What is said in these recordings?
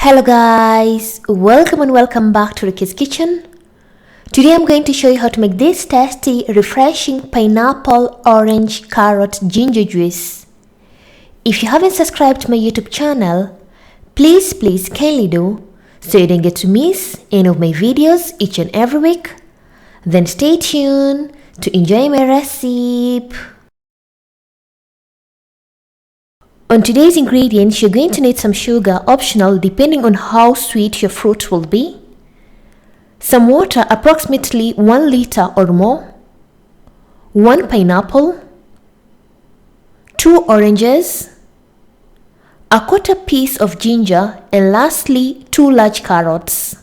Hello guys, welcome and welcome back to Rukias kitchen. Today I'm going to show you how to make this tasty, refreshing pineapple, orange, carrot, ginger juice. If you haven't subscribed to my YouTube channel, please kindly do so you don't get to miss any of my videos each and every week. Then stay tuned to enjoy my recipe. On today's ingredients, you're going to need some sugar, optional depending on how sweet your fruit will be, some water approximately 1 liter or more, 1 pineapple, 2 oranges, a quarter piece of ginger, and lastly 2 large carrots.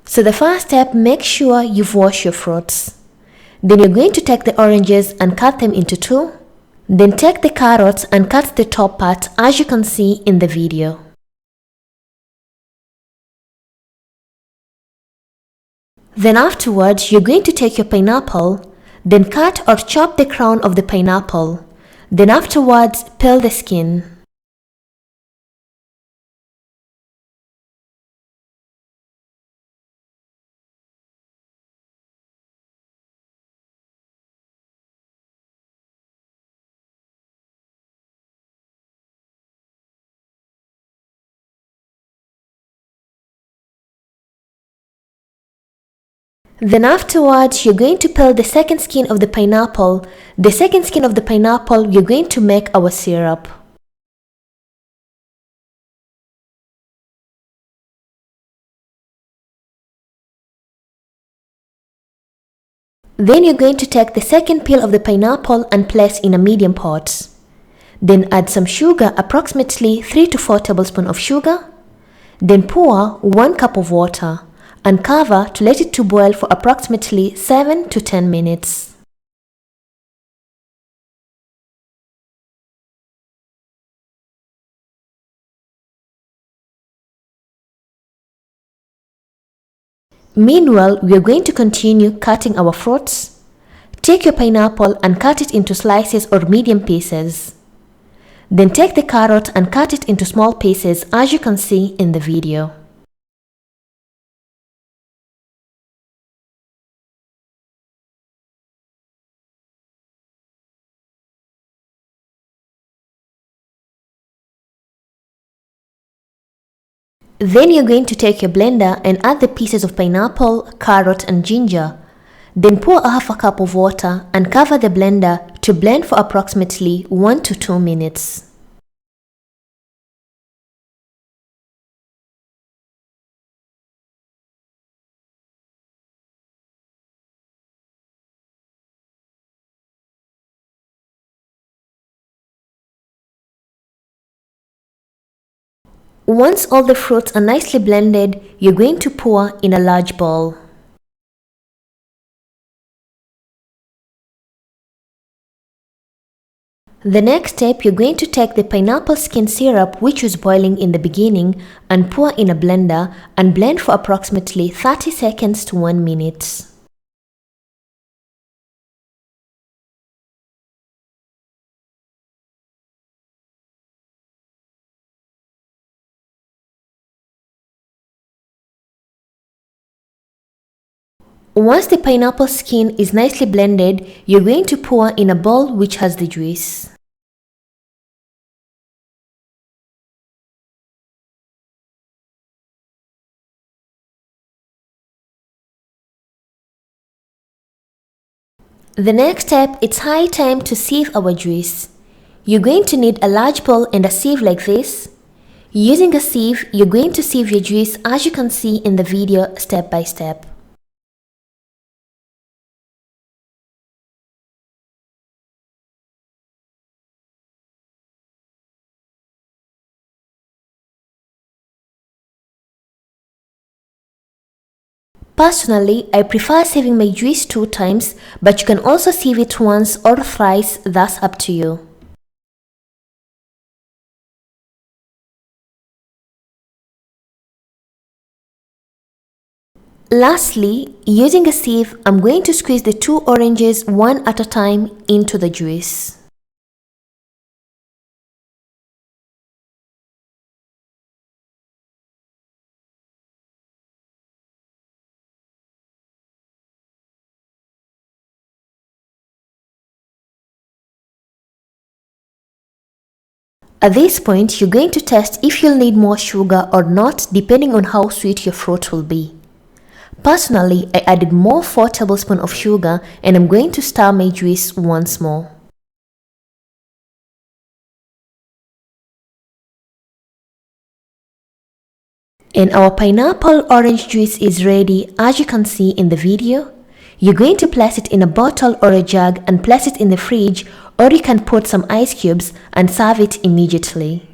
So the first step, make sure you've washed your fruits. Then you're going to take the oranges and cut them into 2. Then take the carrots and cut the top part as you can see in the video. Then afterwards, you're going to take your pineapple, then cut or chop the crown of the pineapple. Then afterwards, peel the skin. Then afterwards, you're going to peel the second skin of the pineapple. The second skin of the pineapple, you're going to make our syrup. Then you're going to take the second peel of the pineapple and place in a medium pot. Then add some sugar, approximately 3 to 4 tablespoons of sugar. Then pour 1 cup of water and cover to let it to boil for approximately 7 to 10 minutes. Meanwhile, we are going to continue cutting our fruits. Take your pineapple and cut it into slices or medium pieces. Then take the carrot and cut it into small pieces as you can see in the video. Then you're going to take your blender and add the pieces of pineapple, carrot and ginger. Then pour half a cup of water and cover the blender to blend for approximately 1 to 2 minutes. Once all the fruits are nicely blended, you're going to pour in a large bowl. The next step, you're going to take the pineapple skin syrup which was boiling in the beginning and pour in a blender and blend for approximately 30 seconds to 1 minute. Once the pineapple skin is nicely blended, you're going to pour in a bowl which has the juice. The next step, it's high time to sieve our juice. You're going to need a large bowl and a sieve like this. Using a sieve, you're going to sieve your juice as you can see in the video step by step. Personally, I prefer sieving my juice 2 times, but you can also sieve it once or thrice, that's up to you. Lastly, using a sieve, I'm going to squeeze the 2 oranges one at a time into the juice. At this point, you're going to test if you'll need more sugar or not depending on how sweet your fruit will be. Personally, I added more 4 tablespoons of sugar and I'm going to stir my juice once more. And our pineapple orange juice is ready, as you can see in the video. You're going to place it in a bottle or a jug and place it in the fridge, or you can put some ice cubes and serve it immediately.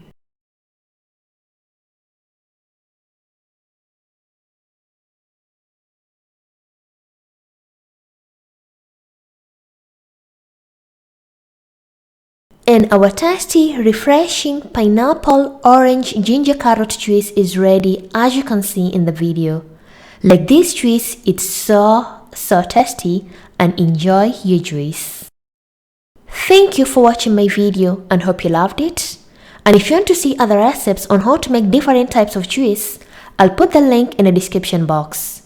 And our tasty, refreshing pineapple orange ginger carrot juice is ready, as you can see in the video. Like this juice, it's so tasty, and enjoy your juice. Thank you for watching my video and hope you loved it. And if you want to see other recipes on how to make different types of juice, I'll put the link in the description box.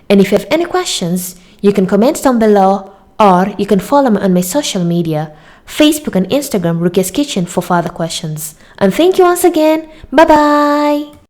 And if you have any questions, you can comment down below, or you can follow me on my social media, Facebook and Instagram, Rukias Kitchen, for further questions. And thank you once again. Bye bye.